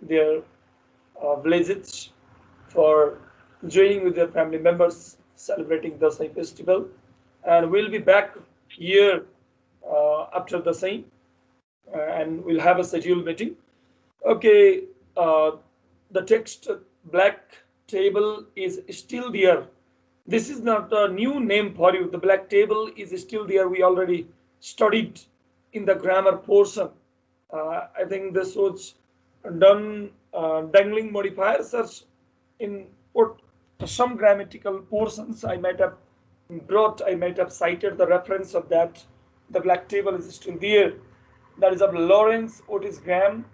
their villages for joining with their family members celebrating the Sai festival. And we'll be back here after the same, and we'll have a scheduled meeting. Okay, uh, the text black table is still there. This is not a new name for you. The black table is still there. We already studied in the grammar portion. I think this was done dangling modifier search in what some grammatical portions I might have brought, I might have cited the reference of that. The black table is still there. That is of Lawrence Otis Graham.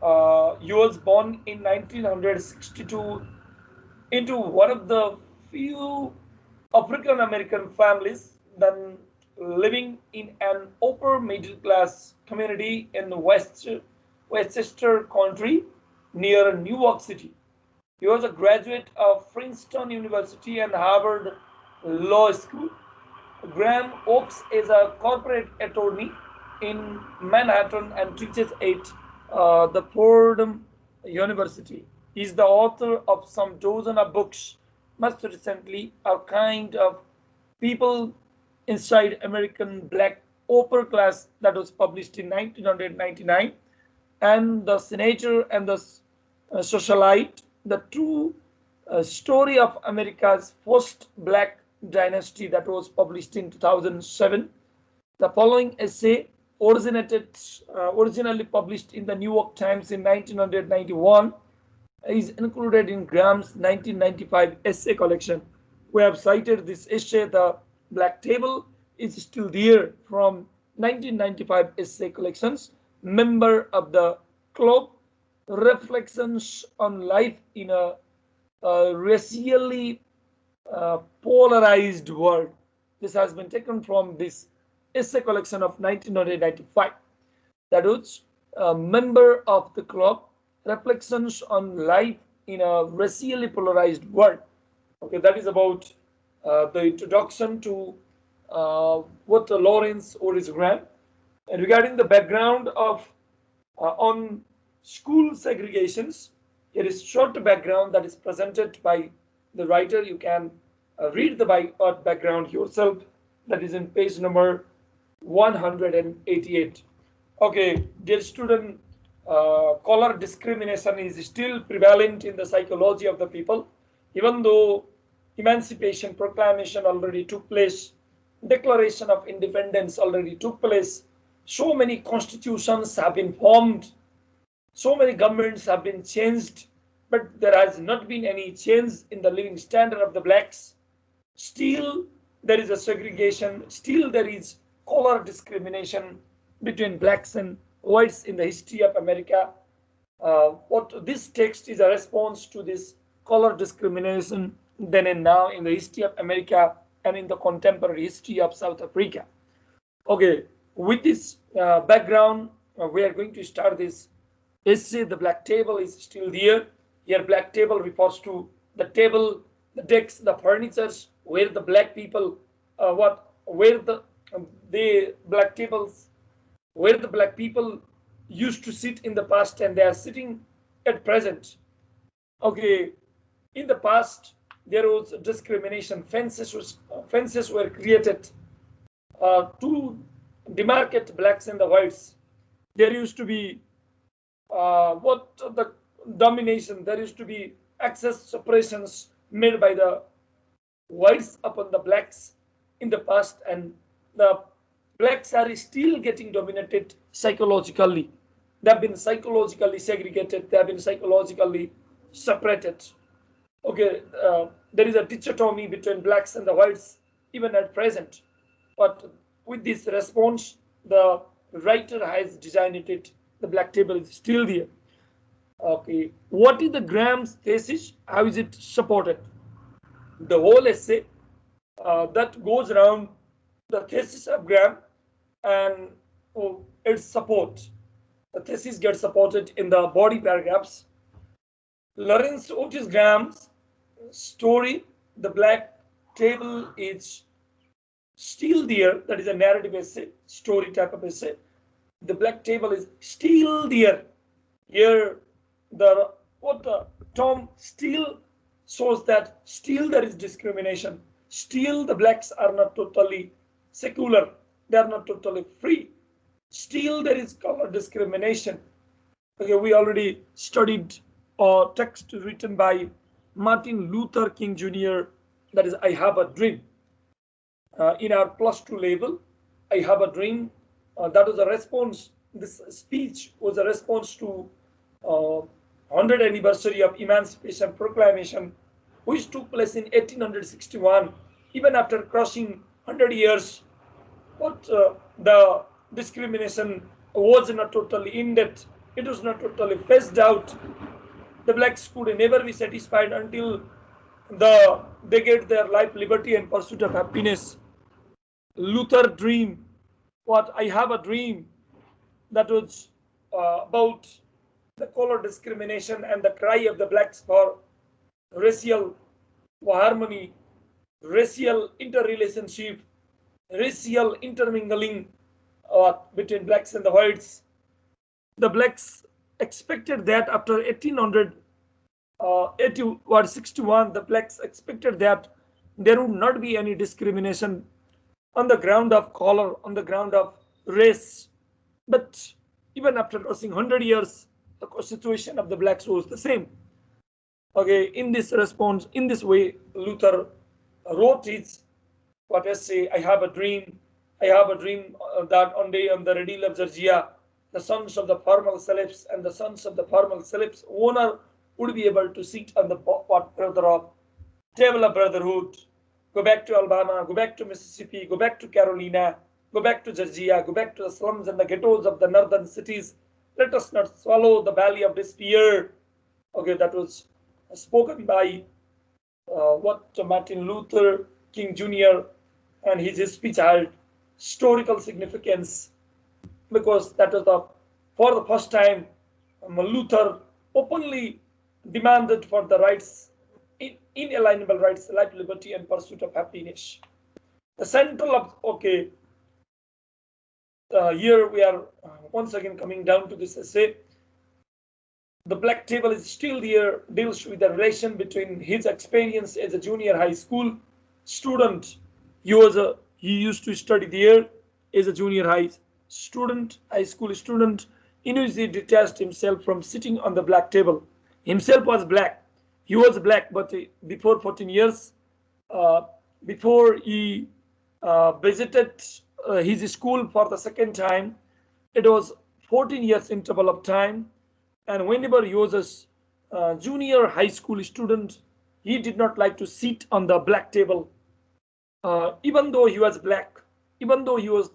He was born in 1962 into one of the few African American families then living in an upper middle class community in the Westchester County near New York City. He was a graduate of Princeton University and Harvard Law School. Graham works as a corporate attorney in Manhattan and teaches at the Fordham University. He is the author of some dozen of books. Most recently, A Kind of People Inside American Black Upper Class, that was published in 1999, and The Senator and the Socialite, the true story of America's first black dynasty, that was published in 2007. The following essay originally published in the New York Times in 1991 is included in Graham's 1995 essay collection. We have cited this essay, The Black Table is Still There, from 1995 essay collections, member of the club, Reflections on Life in a Racially Polarized World. This has been taken from this essay collection of 1995. That was a member of the club, Reflections on Life in a Racially Polarized World. Okay, that is about the introduction to what Lawrence Otis Graham. And regarding the background of on school segregations, here is short background that is presented by the writer. You can read the background yourself. That is in page number 188. Okay, dear student, color discrimination is still prevalent in the psychology of the people, even though Emancipation Proclamation already took place, Declaration of Independence already took place, so many constitutions have been formed, so many governments have been changed, but there has not been any change in the living standard of the blacks. Still, there is a segregation, still there is color discrimination between blacks and whites in the history of America. What this text is a response to this color discrimination then and now in the history of America and in the contemporary history of South Africa. Okay, with this background, we are going to start this essay. The black table is still there. Here, black table refers to the table, the decks, the furnitures where the black people, where the black tables, where the black people used to sit in the past, and they are sitting at present. Okay, in the past there was discrimination. Fences were created to demarcate blacks and the whites. There used to be what the domination. There used to be access separations made by the whites upon the blacks in the past, and the blacks are still getting dominated psychologically. They have been psychologically segregated. They have been psychologically separated. Okay, there is a dichotomy between blacks and the whites even at present. But with this response, the writer has designed it. The black table is still there. Okay, what is the Graham's thesis? How is it supported? The whole essay that goes around the thesis of Graham and its support. The thesis gets supported in the body paragraphs. Lawrence Otis Graham's story, The Black Table is Still There. That is a narrative essay, story type of essay. The black table is still there. Here, the what the term still shows that still there is discrimination. Still the blacks are not totally secular. They are not totally free. Still there is color discrimination. Okay, we already studied a text written by Martin Luther King Jr. That is, I have a dream. In our +2 level, I have a dream. That was a response. This speech was a response to 100th anniversary of Emancipation Proclamation, which took place in 1861. Even after crossing 100 years, but the discrimination was not totally ended. It was not totally phased out. The blacks could never be satisfied until they get their life, liberty, and pursuit of happiness. Luther dream, what I have a dream, that was about the color discrimination and the cry of the blacks for racial harmony, racial interrelationship, racial intermingling between blacks and the whites. The blacks expected that after 1861, the blacks expected that there would not be any discrimination on the ground of color, on the ground of race. But even after crossing 100 years, the situation of the blacks was the same. Okay, in this response, in this way, Luther wrote his what essay, I have a dream. I have a dream that one day on the Redil of Georgia, the sons of the formal celibs and the sons of the formal celibs owner would be able to sit on the brother of table of brotherhood. Go back to Alabama, go back to Mississippi, go back to Carolina, go back to Georgia, go back to the slums and the ghettos of the northern cities. Let us not swallow the valley of despair. Okay, that was spoken by Martin Luther King Jr. and his speech had historical significance because that was for the first time Luther openly demanded for the rights, inalienable rights, life, liberty, and pursuit of happiness. The central of here we are once again coming down to this essay. The black table is still there, deals with the relation between his experience as a junior high school student. He used to study there as a junior high school student, in which he detached himself from sitting on the black table. Himself was black. He was black, but before 14 years, before he visited his school for the second time, it was 14 years interval of time. And whenever he was a junior high school student, he did not like to sit on the black table. Even though he was black, even though he was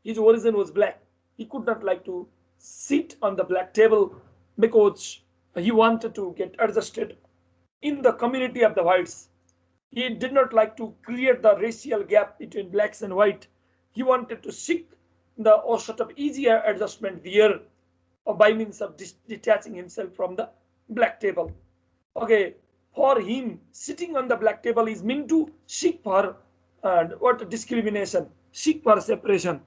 his origin was black, he could not like to sit on the black table because he wanted to get adjusted in the community of the whites. He did not like to create the racial gap between blacks and white. He wanted to seek the sort of easier adjustment there by means of detaching himself from the black table. Okay, for him, sitting on the black table is meant to seek for discrimination, seek for separation.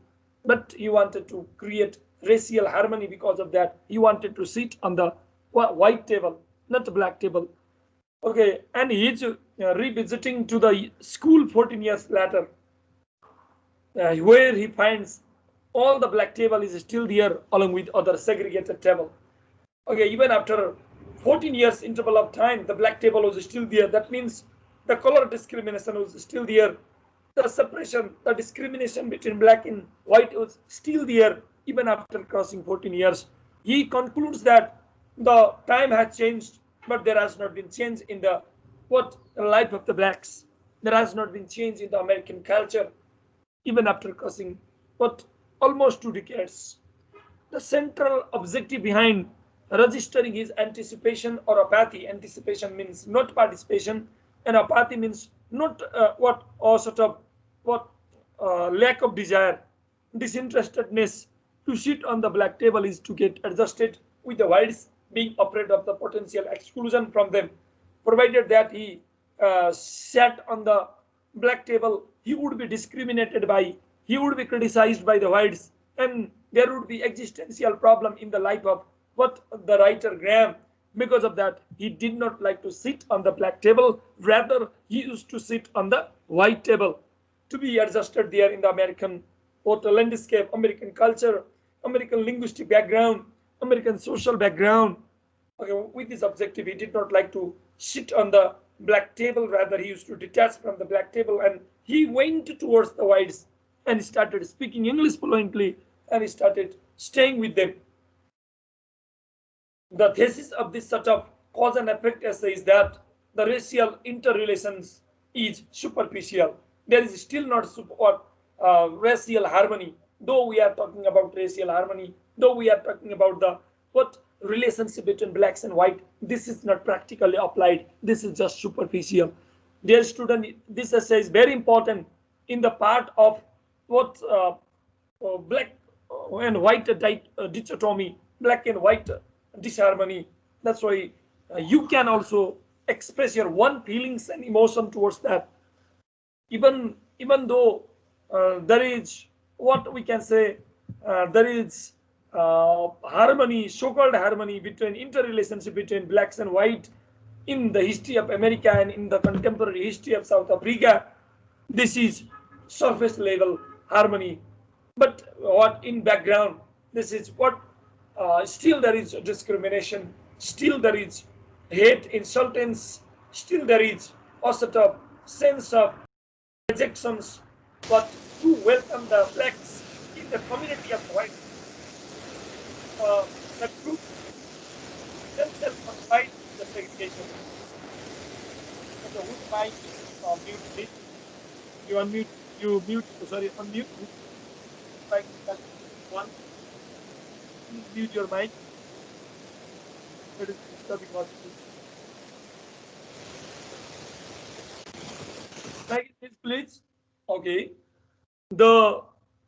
But he wanted to create racial harmony. Because of that, he wanted to sit on the white table, not the black table. Okay, and he's revisiting to the school 14 years later, where he finds all the black table is still there along with other segregated table. Okay, even after 14 years interval of time, the black table was still there. That means the color discrimination was still there. The separation, the discrimination between black and white was still there even after crossing 14 years. He concludes that the time has changed, but there has not been change in the life of the blacks. There has not been change in the American culture even after crossing almost 2 decades. The central objective behind registering his anticipation or apathy. Anticipation means not participation, and apathy means not lack of desire, disinterestedness to sit on the black table is to get adjusted with the whites, being afraid of the potential exclusion from them. Provided that he sat on the black table, he would be discriminated by, he would be criticized by the whites, and there would be existential problem in the life of what the writer Graham, because of that, he did not like to sit on the black table. Rather, he used to sit on the white table to be adjusted there in the American photo landscape, American culture, American linguistic background, American social background. Okay, with this objective, he did not like to sit on the black table. Rather, he used to detach from the black table, and he went towards the whites and started speaking English fluently, and he started staying with them. The thesis of this sort of cause and effect essay is that the racial interrelations is superficial. There is still not racial harmony. Though we are talking about racial harmony, though we are talking about the what relationship between blacks and white, this is not practically applied. This is just superficial. Dear student, this essay is very important in the part of what black and white dichotomy, black and white disharmony. That's why you can also express your one feelings and emotion towards that. Even though there is what we can say, there is harmony, so-called harmony between interrelationship between blacks and white in the history of America and in the contemporary history of South Africa. This is surface level harmony, but what in background, this is what still there is discrimination, still there is hate, insultance, still there is a sort of sense of rejections. But to welcome the blacks in the community of white, the group themselves fight the segregation. So whose mic is mute, please? You unmute, you mute, sorry, unmute. Like that one, please mute your mic. It is disturbing us. Like this, please. Okay. The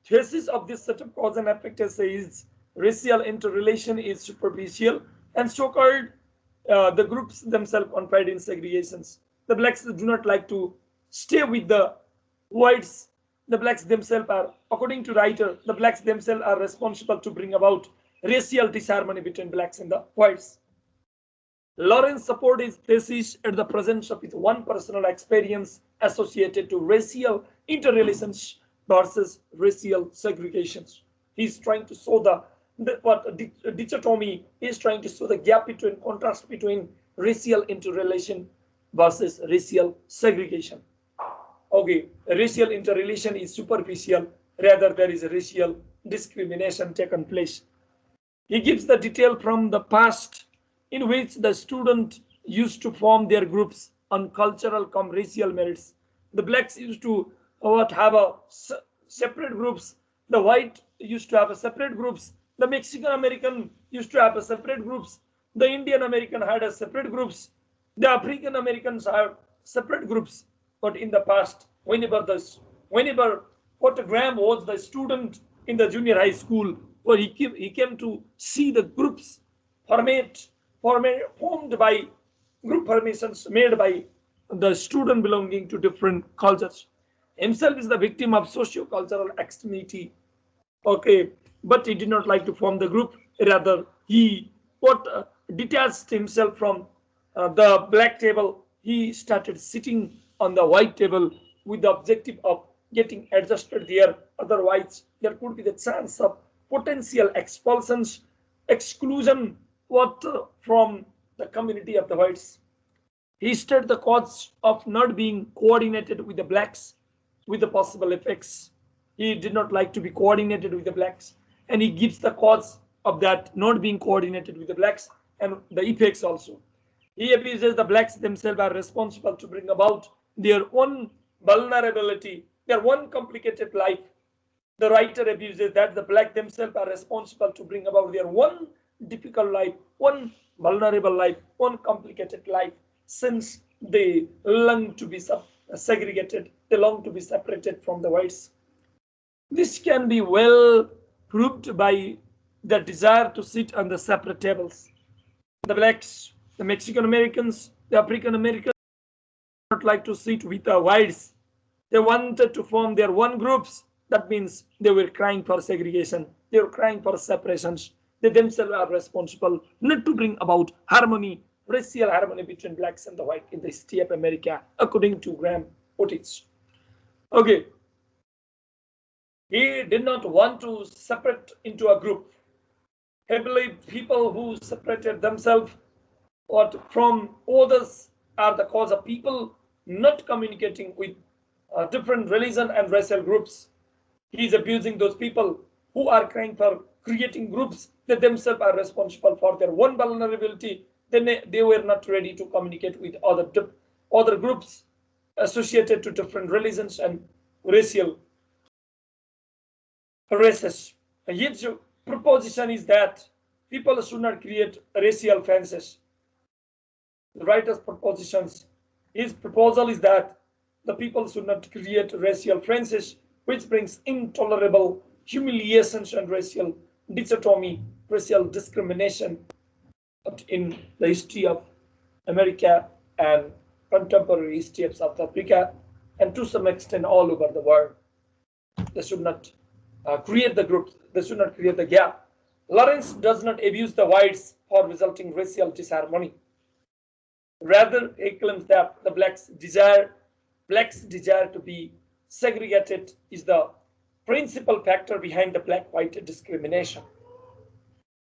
thesis of this set of cause and effect essay is racial interrelation is superficial and so-called the groups themselves confide in segregations. The blacks do not like to stay with the whites. The blacks themselves are, according to writer, the blacks themselves are responsible to bring about racial disharmony between blacks and the whites. Lawrence supported his thesis at the presence of his one personal experience associated to racial interrelations versus racial segregations. He's trying to show what dichotomy. He's trying to show the gap between contrast between racial interrelation versus racial segregation. Okay, racial interrelation is superficial. Rather, there is a racial discrimination taken place. He gives the detail from the past in which the student used to form their groups on cultural cum racial merits. The blacks used to have a separate groups. The white used to have a separate groups. The Mexican American used to have a separate groups. The Indian American had a separate groups. The African Americans have separate groups. But in the past, whenever Dr. Graham was the student in the junior high school, where he came to see the groups formed by group formations made by the student belonging to different cultures. Himself is the victim of socio-cultural extremity. Okay, but he did not like to form the group. Rather, he detached himself from the black table. He started sitting on the white table with the objective of getting adjusted there. Otherwise, there could be the chance of potential expulsions, exclusion from the community of the whites. He stated the cause of not being coordinated with the blacks with the possible effects. He did not like to be coordinated with the blacks, and he gives the cause of that not being coordinated with the blacks and the effects also. He abuses the blacks themselves are responsible to bring about their own vulnerability, their one complicated life. The writer abuses that the black themselves are responsible to bring about their one difficult life, one vulnerable life, one complicated life, since they long to be segregated, they long to be separated from the whites. This can be well proved by the desire to sit on the separate tables. The blacks, the Mexican Americans, the African Americans did not like to sit with the whites. They wanted to form their own groups. That means they were crying for segregation. They were crying for separations. they themselves are responsible not to bring about harmony, racial harmony between blacks and the white in the history of America, according to Graham Otis. Okay, he did not want to separate into a group. He believed people who separated themselves from others are the cause of people not communicating with different religion and racial groups. He is abusing those people who are crying for creating groups that themselves are responsible for their own vulnerability. They were not ready to communicate with other groups associated to different religions and racial races. His proposition is that people should not create racial fences. The writer's propositions, his proposal is that the people should not create racial fences, which brings intolerable humiliations and racial dichotomy, racial discrimination in the history of America and contemporary history of South Africa, and to some extent all over the world. They should not create the groups, they should not create the gap. Lawrence does not abuse the whites for resulting racial disharmony. Rather, he claims that the blacks' desire to be segregated is the principal factor behind the black-white discrimination.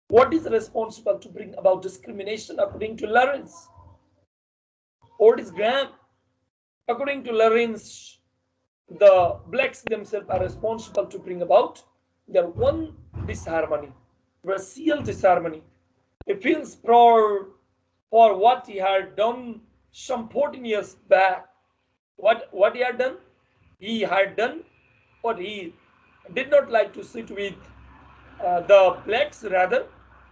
What is responsible to bring about discrimination according to Lawrence? What is Graham? According to Lawrence, the blacks themselves are responsible to bring about their own disharmony, racial disharmony. He feels proud for what he had done some 14 years back. What he had done? He had done what he did not like to sit with the blacks. Rather,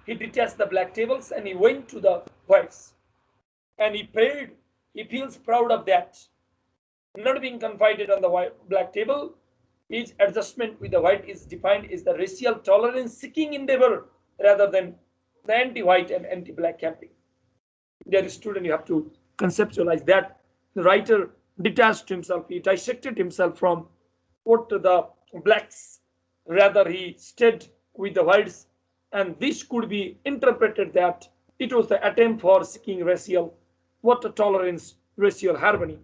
he detached the black tables and he went to the whites. And he prayed. He feels proud of that. Not being confided on the black table, his adjustment with the white is defined as the racial tolerance-seeking endeavor rather than the anti-white and anti-black camping. Dear student, you have to conceptualize that. The writer detached himself, he dissected himself from what the blacks, rather he stayed with the whites, and this could be interpreted that it was the attempt for seeking racial tolerance, racial harmony.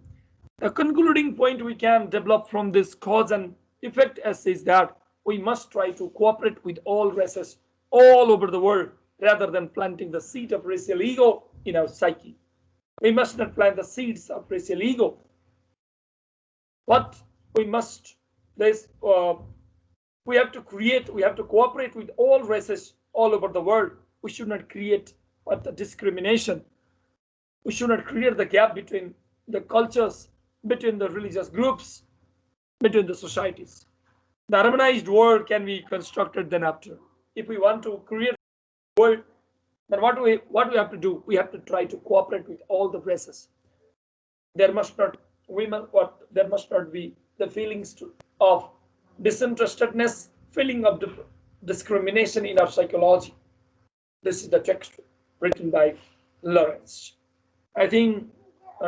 A concluding point we can develop from this cause and effect essay is that we must try to cooperate with all races all over the world rather than planting the seed of racial ego in our psyche. We must not plant the seeds of racial ego, but we must, we have to cooperate with all races all over the world. We should not create the discrimination. We should not create the gap between the cultures, between the religious groups, between the societies. The harmonized world can be constructed then after. If we want to create a world, then what we have to do? We have to try to cooperate with all the races. There must not be the feelings of disinterestedness, feeling of discrimination in our psychology. This is the text written by Lawrence. I think,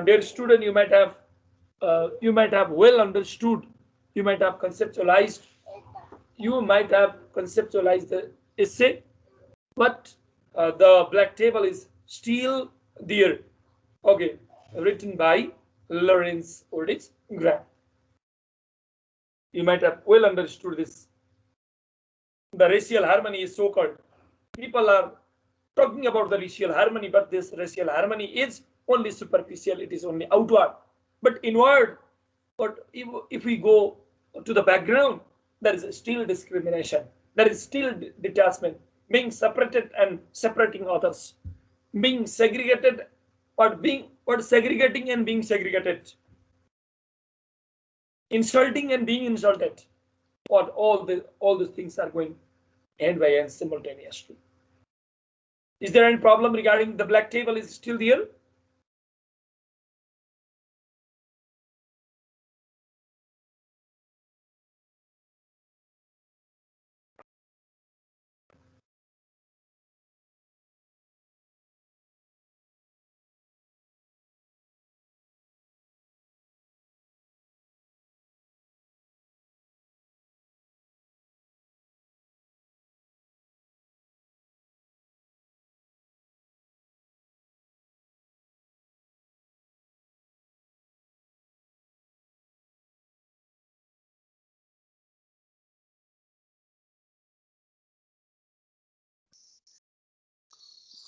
dear student, you might have well understood, you might have conceptualized the essay, but the black table is still there. Okay, written by Lawrence Otis Graham. You might have well understood this. The racial harmony is so-called. People are talking about the racial harmony, but this racial harmony is only superficial. It is only outward, but inward. But if we go to the background, there is still discrimination. There is still detachment, being separated and separating others, being segregated, segregating and being segregated, insulting and being insulted. What all these things are going hand by hand simultaneously. Is there any problem regarding the black table is still there?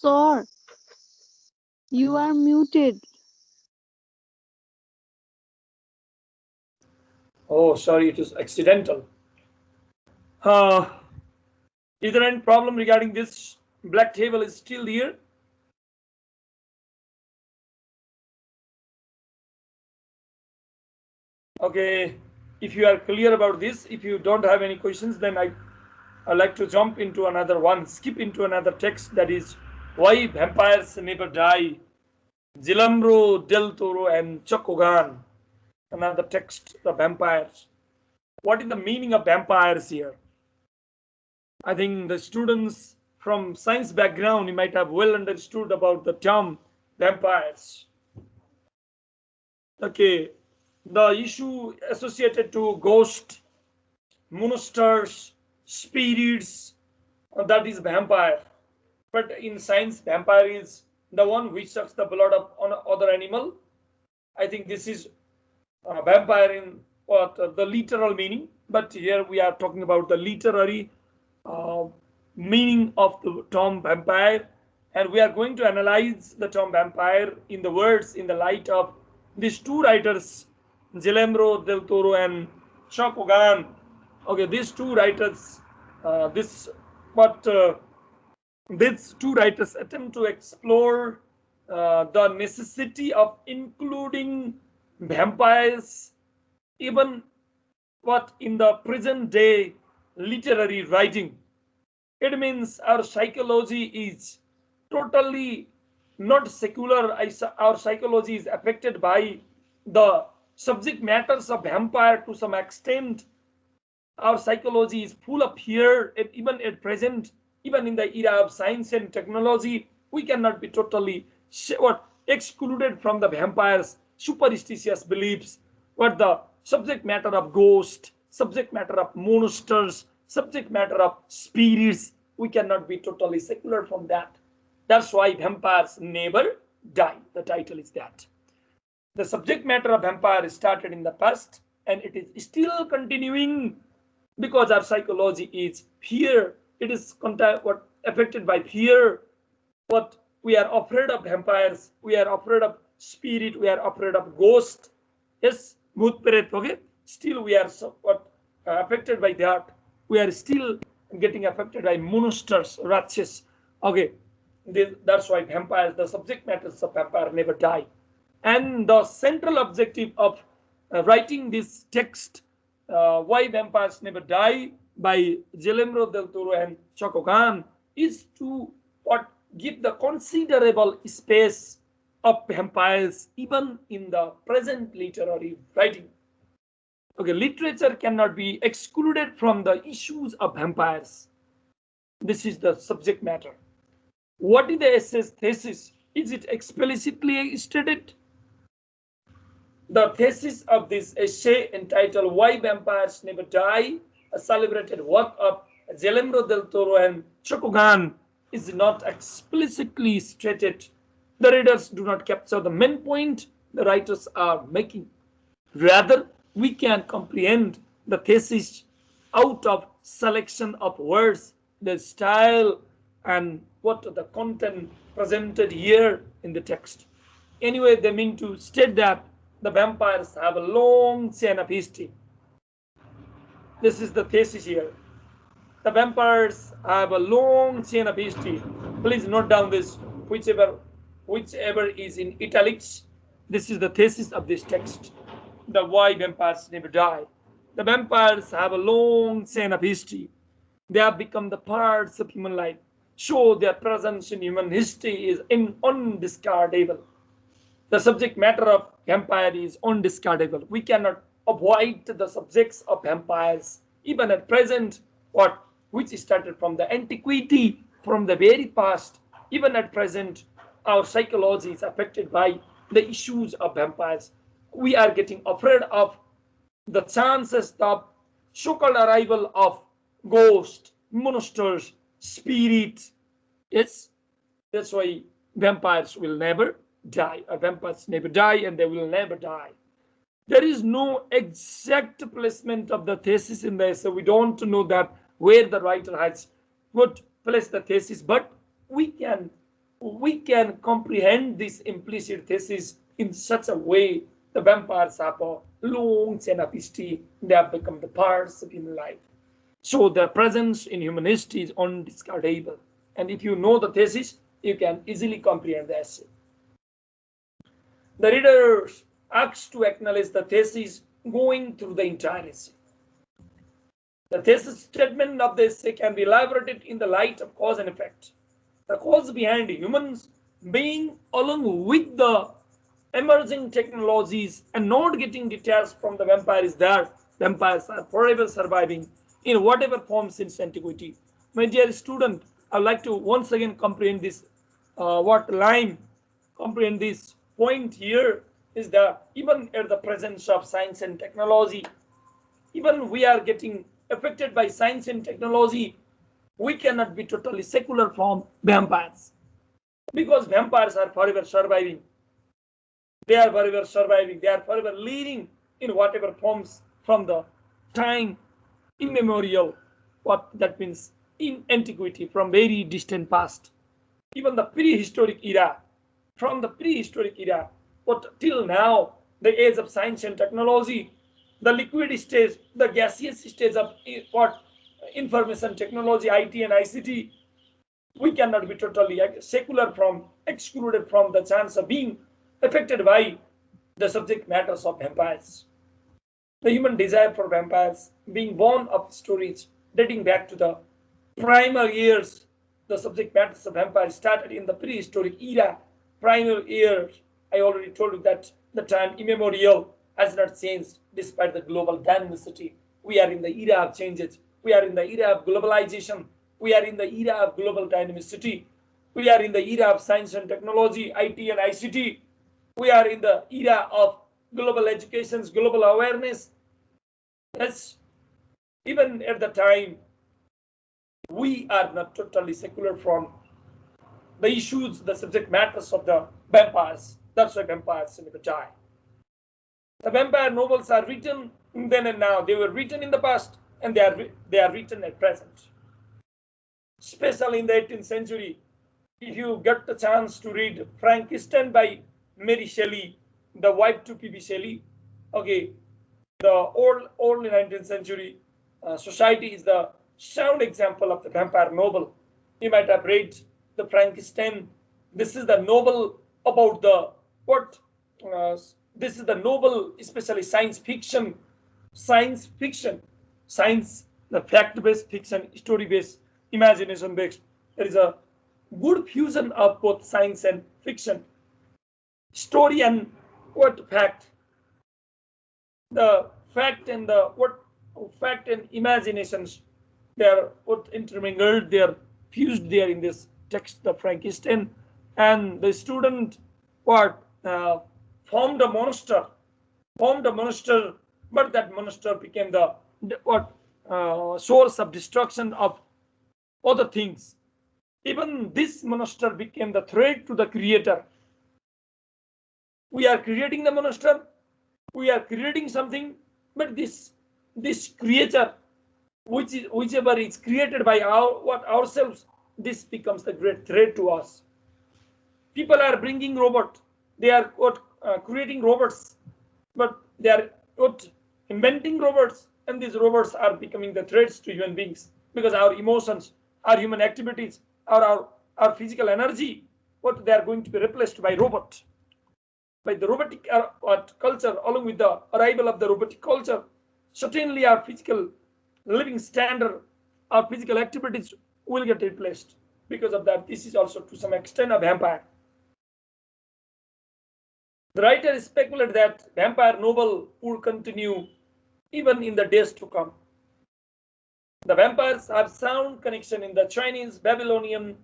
Sir, you are muted. Oh, sorry, it is accidental. Uh, is there any problem regarding this? Black table is still here. Okay, if you are clear about this, if you don't have any questions, then I like to jump into another one, skip into another text, that is why vampires never die. Gilambro, Del Toro, and Chokogan. Another text, the vampires. What is the meaning of vampires here? I think the students from science background, you might have well understood about the term vampires. Okay, the issue associated to ghost, monsters, spirits, that is vampire. But in science, vampire is the one which sucks the blood of other animal. I think this is vampire in what the literal meaning, but here we are talking about the literary uh, meaning of the term vampire, and we are going to analyze the term vampire in the words in the light of these two writers, Guillermo del Toro and Chokogan. Okay, these two writers, this what these two writers attempt to explore the necessity of including vampires even what in the present day literary writing. It means our psychology is totally not secular. Our psychology is affected by the subject matters of vampire to some extent. Our psychology is full of fear, even at present, even in the era of science and technology, we cannot be totally excluded from the vampires superstitious beliefs. What the subject matter of ghost, subject matter of monsters, subject matter of spirits, we cannot be totally secular from that. That's why vampires never die. The title is that. The subject matter of vampire started in the past and it is still continuing because our psychology is fear. It is affected by fear. What we are afraid of vampires, we are afraid of spirit, we are afraid of ghost. Yes, bhoot pret. Okay, still we are affected by that. We are still getting affected by monsters, rakshas. Okay, that's why vampires, the subject matters of vampire never die. And the central objective of writing this text, Why Vampires Never Die, by Guillermo del Toro and Chokogan, is to what give the considerable space of vampires even in the present literary writing. Okay, literature cannot be excluded from the issues of vampires. This is the subject matter. What is the essay's thesis? Is it explicitly stated? The thesis of this essay, entitled Why Vampires Never Die, a celebrated work of Guillermo del Toro and Chokogan, is not explicitly stated. The readers do not capture the main point the writers are making. Rather, we can comprehend the thesis out of selection of words, the style, and what the content presented here in the text. Anyway, they mean to state that the vampires have a long chain of history. This is the thesis here. The vampires have a long chain of history. Please note down this, whichever is in italics. This is the thesis of this text. The why vampires never die. The vampires have a long chain of history. They have become the parts of human life. Show their presence in human history is undiscardable. The subject matter of vampire is undiscardable. We cannot avoid the subjects of vampires, even at present, what which started from the antiquity, from the very past, even at present, our psychology is affected by the issues of vampires. We are getting afraid of the chances of so-called arrival of ghosts, monsters, spirits. Yes, that's why vampires will never die. Vampires never die and they will never die. There is no exact placement of the thesis in there, so we don't know that where the writer has put place the thesis, but we can we can comprehend this implicit thesis in such a way. The vampires have a long chain of history. They have become the parts of human life. So their presence in human history is undiscardable. And if you know the thesis, you can easily comprehend the essay. The reader asks to acknowledge the thesis going through the entire essay. The thesis statement of the essay can be elaborated in the light of cause and effect. The cause behind humans being along with the emerging technologies and not getting detached from the vampire is that vampires are forever surviving in whatever form since antiquity. My dear student, I would like to once again comprehend this. What line comprehend this point here is that even at the presence of science and technology, even we are getting affected by science and technology, we cannot be totally secular from vampires because vampires are forever surviving. They are forever surviving. They are forever leading in whatever forms from the time immemorial. What that means in antiquity, from very distant past, even the prehistoric era, from the prehistoric era, what till now, the age of science and technology, the liquid stage, the gaseous stage of what information technology, IT and ICT, we cannot be totally secular from, excluded from the chance of being affected by the subject matters of vampires. The human desire for vampires being born of stories dating back to the primal years. The subject matters of vampires started in the prehistoric era. Primal years, I already told you that the time immemorial has not changed despite the global dynamicity. We are in the era of changes. We are in the era of globalization. We are in the era of global dynamicity. We are in the era of science and technology, IT and ICT. We are in the era of global education's global awareness. Yes, even at the time, we are not totally secular from the issues, the subject matters of the vampires. That's why vampires never die. The vampire novels are written then and now. They were written in the past and they are written at present. Especially in the 18th century, if you get the chance to read Frankenstein by Mary Shelley, the wife to P.B. Shelley, okay, the old 19th century society is the sound example of the vampire novel. You might have read the Frankenstein. This is the novel about the what? Uh, this is the novel, especially science fiction, science, the fact-based fiction, story-based, imagination-based. There is a good fusion of both science and fiction, story and what fact. The fact and the what fact and imaginations, they are what intermingled, they are fused there in this text of Frankenstein, and the student what formed a monster, but that monster became the what source of destruction of other things. Even this monster became the threat to the creator. We are creating the monster, we are creating something, but this creature, whichever is created by ourselves, this becomes the great threat to us. People are bringing robot, they are what creating robots, but they are what inventing robots, and these robots are becoming the threats to human beings because our emotions, our human activities, our physical energy, what they are going to be replaced by robot, by the robotic culture. Along with the arrival of the robotic culture, certainly our physical living standard, our physical activities will get replaced. Because of that, this is also to some extent a vampire. The writer speculated that vampire novel would continue even in the days to come. The vampires have sound connection in the Chinese, Babylonian,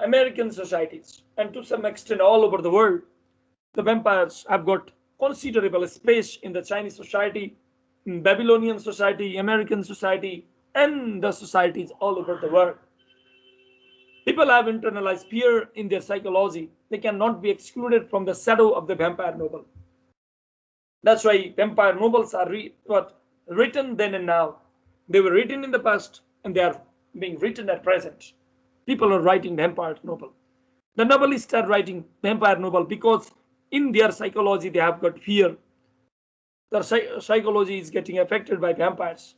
American societies, and to some extent all over the world. The vampires have got considerable space in the Chinese society, in Babylonian society, American society, and the societies all over the world. People have internalized fear in their psychology. They cannot be excluded from the shadow of the vampire novel. That's why vampire novels are written then and now. They were written in the past and they are being written at present. People are writing vampire novel. The novelists are writing vampire novel because in their psychology they have got fear. Their psychology is getting affected by vampires.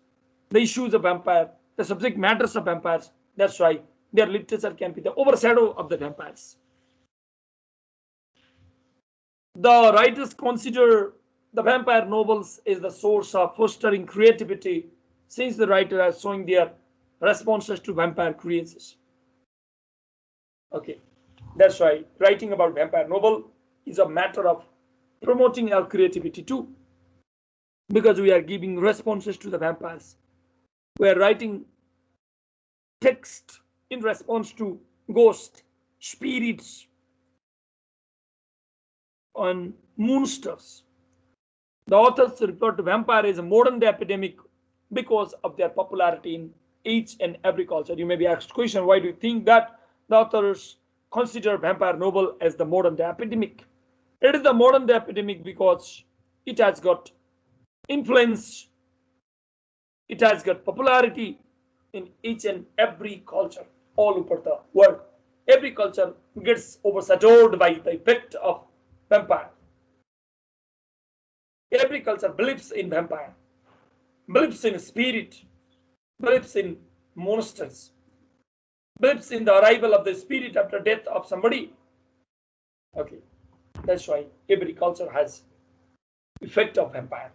The issues of vampire, the subject matters of vampires. That's why their literature can be the overshadow of the vampires. The writers consider the vampire novels as the source of fostering creativity, since the writer are showing their responses to vampire creatures. Okay, that's why writing about vampire novel is a matter of promoting our creativity too, because we are giving responses to the vampires. We are writing text in response to ghosts, spirits, and monsters. The authors refer to vampire as a modern day epidemic because of their popularity in each and every culture. You may be asked question, why do you think that the authors consider vampire novel as the modern day epidemic? It is the modern day epidemic because it has got influence, it has got popularity in each and every culture all over the world. Every culture gets overshadowed by the effect of vampire. Every culture believes in vampire, believes in spirit, believes in monsters, believes in the arrival of the spirit after death of somebody. Okay, that's why every culture has effect of vampire.